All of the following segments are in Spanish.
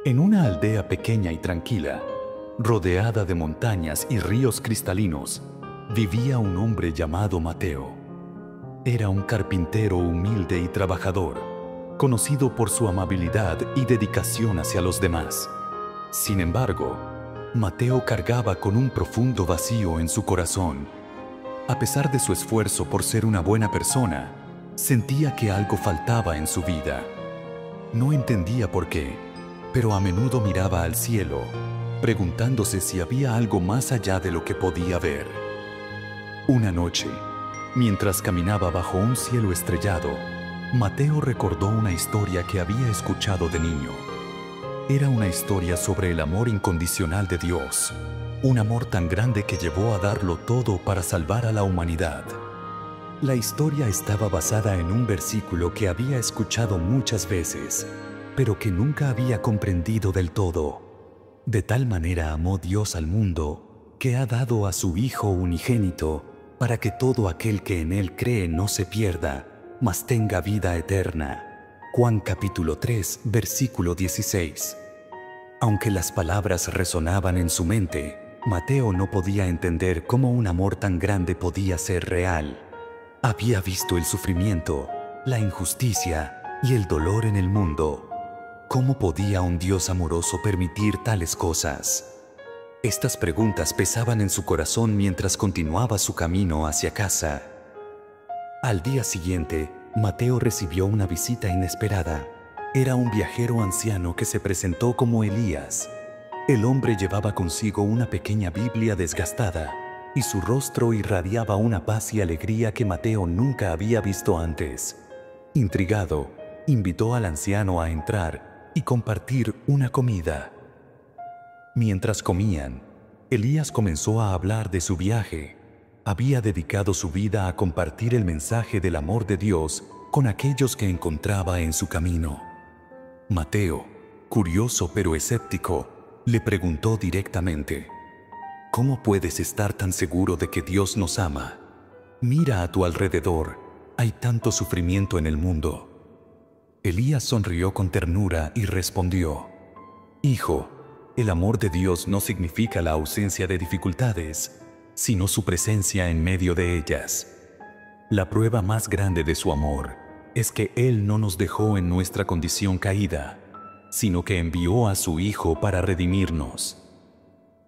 En una aldea pequeña y tranquila, rodeada de montañas y ríos cristalinos, vivía un hombre llamado Mateo. Era un carpintero humilde y trabajador, conocido por su amabilidad y dedicación hacia los demás. Sin embargo, Mateo cargaba con un profundo vacío en su corazón. A pesar de su esfuerzo por ser una buena persona, sentía que algo faltaba en su vida. No entendía por qué, pero a menudo miraba al cielo, preguntándose si había algo más allá de lo que podía ver. Una noche, mientras caminaba bajo un cielo estrellado, Mateo recordó una historia que había escuchado de niño. Era una historia sobre el amor incondicional de Dios, un amor tan grande que llevó a darlo todo para salvar a la humanidad. La historia estaba basada en un versículo que había escuchado muchas veces, pero que nunca había comprendido del todo. De tal manera amó Dios al mundo, que ha dado a su Hijo unigénito, para que todo aquel que en Él cree no se pierda, mas tenga vida eterna. Juan capítulo 3, versículo 16. Aunque las palabras resonaban en su mente, Mateo no podía entender cómo un amor tan grande podía ser real. Había visto el sufrimiento, la injusticia y el dolor en el mundo. ¿Cómo podía un Dios amoroso permitir tales cosas? Estas preguntas pesaban en su corazón mientras continuaba su camino hacia casa. Al día siguiente, Mateo recibió una visita inesperada. Era un viajero anciano que se presentó como Elías. El hombre llevaba consigo una pequeña Biblia desgastada, y su rostro irradiaba una paz y alegría que Mateo nunca había visto antes. Intrigado, invitó al anciano a entrar y compartir una comida. Mientras comían, Elías comenzó a hablar de su viaje. Había dedicado su vida a compartir el mensaje del amor de Dios con aquellos que encontraba en su camino. Mateo, curioso pero escéptico, le preguntó directamente: ¿cómo puedes estar tan seguro de que Dios nos ama? Mira a tu alrededor, hay tanto sufrimiento en el mundo. Elías sonrió con ternura y respondió: Hijo, el amor de Dios no significa la ausencia de dificultades, sino su presencia en medio de ellas. La prueba más grande de su amor es que Él no nos dejó en nuestra condición caída, sino que envió a su Hijo para redimirnos.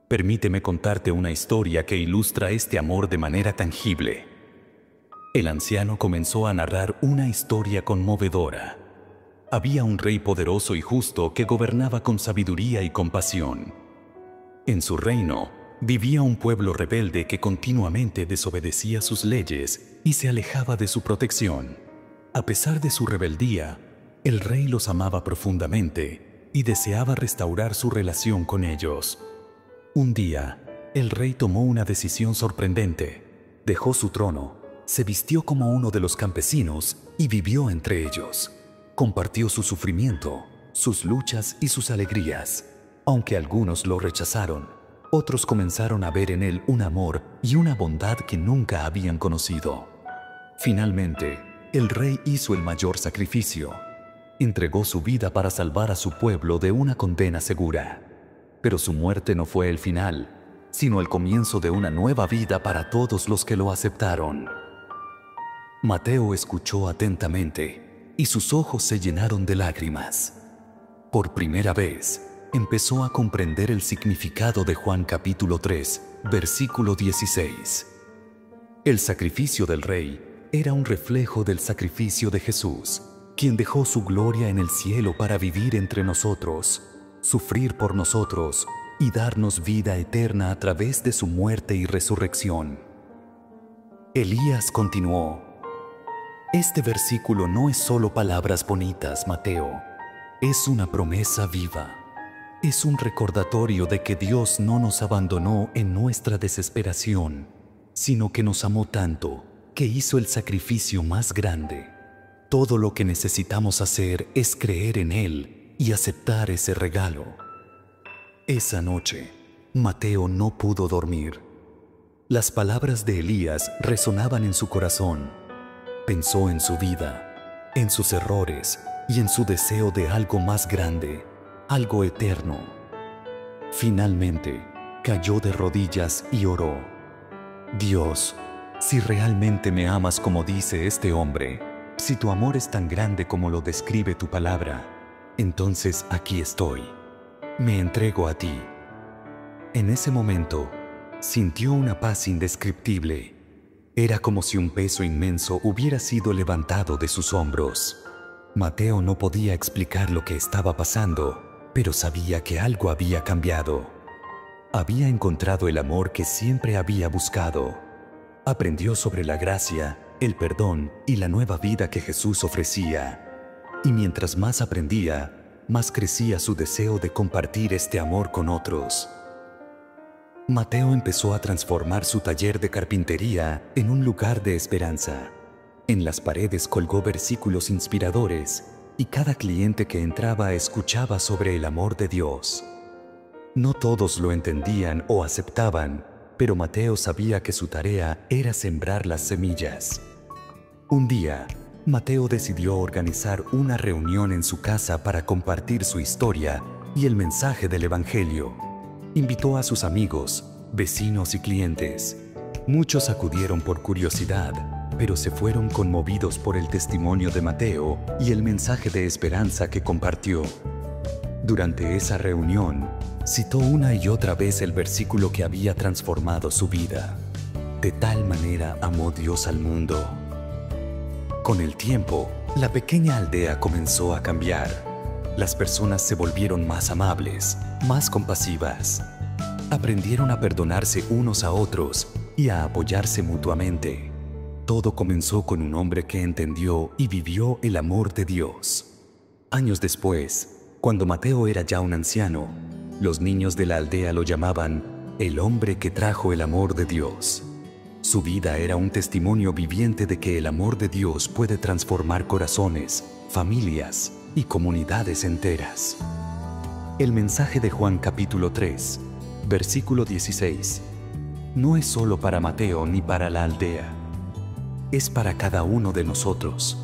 Permíteme contarte una historia que ilustra este amor de manera tangible. El anciano comenzó a narrar una historia conmovedora. Había un rey poderoso y justo que gobernaba con sabiduría y compasión. En su reino vivía un pueblo rebelde que continuamente desobedecía sus leyes y se alejaba de su protección. A pesar de su rebeldía, el rey los amaba profundamente y deseaba restaurar su relación con ellos. Un día, el rey tomó una decisión sorprendente. Dejó su trono, se vistió como uno de los campesinos y vivió entre ellos. Compartió su sufrimiento, sus luchas y sus alegrías. Aunque algunos lo rechazaron, otros comenzaron a ver en él un amor y una bondad que nunca habían conocido. Finalmente, el rey hizo el mayor sacrificio. Entregó su vida para salvar a su pueblo de una condena segura. Pero su muerte no fue el final, sino el comienzo de una nueva vida para todos los que lo aceptaron. Mateo escuchó atentamente y sus ojos se llenaron de lágrimas. Por primera vez, empezó a comprender el significado de Juan capítulo 3, versículo 16. El sacrificio del rey era un reflejo del sacrificio de Jesús, quien dejó su gloria en el cielo para vivir entre nosotros, sufrir por nosotros y darnos vida eterna a través de su muerte y resurrección. Elías continuó: este versículo no es solo palabras bonitas, Mateo. Es una promesa viva. Es un recordatorio de que Dios no nos abandonó en nuestra desesperación, sino que nos amó tanto que hizo el sacrificio más grande. Todo lo que necesitamos hacer es creer en Él y aceptar ese regalo. Esa noche, Mateo no pudo dormir. Las palabras de Elías resonaban en su corazón. Pensó en su vida, en sus errores y en su deseo de algo más grande. algo eterno. Finalmente, cayó de rodillas y oró: Dios, si realmente me amas como dice este hombre, si tu amor es tan grande como lo describe tu palabra, entonces aquí estoy. Me entrego a ti. En ese momento, sintió una paz indescriptible. Era como si un peso inmenso hubiera sido levantado de sus hombros. Mateo no podía explicar lo que estaba pasando, pero sabía que algo había cambiado. Había encontrado el amor que siempre había buscado. Aprendió sobre la gracia, el perdón y la nueva vida que Jesús ofrecía. Y mientras más aprendía, más crecía su deseo de compartir este amor con otros. Mateo empezó a transformar su taller de carpintería en un lugar de esperanza. En las paredes colgó versículos inspiradores y cada cliente que entraba escuchaba sobre el amor de Dios. No todos lo entendían o aceptaban, pero Mateo sabía que su tarea era sembrar las semillas. Un día, Mateo decidió organizar una reunión en su casa para compartir su historia y el mensaje del Evangelio. Invitó a sus amigos, vecinos y clientes. Muchos acudieron por curiosidad, pero se fueron conmovidos por el testimonio de Mateo y el mensaje de esperanza que compartió. Durante esa reunión, citó una y otra vez el versículo que había transformado su vida. De tal manera amó Dios al mundo. Con el tiempo, la pequeña aldea comenzó a cambiar. Las personas se volvieron más amables, más compasivas. Aprendieron a perdonarse unos a otros y a apoyarse mutuamente. Todo comenzó con un hombre que entendió y vivió el amor de Dios. Años después, cuando Mateo era ya un anciano, los niños de la aldea lo llamaban el hombre que trajo el amor de Dios. Su vida era un testimonio viviente de que el amor de Dios puede transformar corazones, familias y comunidades enteras. El mensaje de Juan capítulo 3, versículo 16, no es solo para Mateo ni para la aldea. Es para cada uno de nosotros.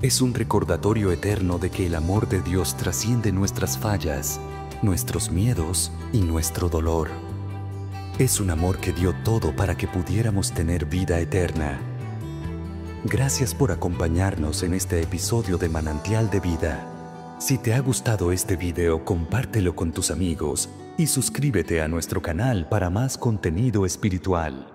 Es un recordatorio eterno de que el amor de Dios trasciende nuestras fallas, nuestros miedos y nuestro dolor. Es un amor que dio todo para que pudiéramos tener vida eterna. Gracias por acompañarnos en este episodio de Manantial de Vida. Si te ha gustado este video, compártelo con tus amigos y suscríbete a nuestro canal para más contenido espiritual.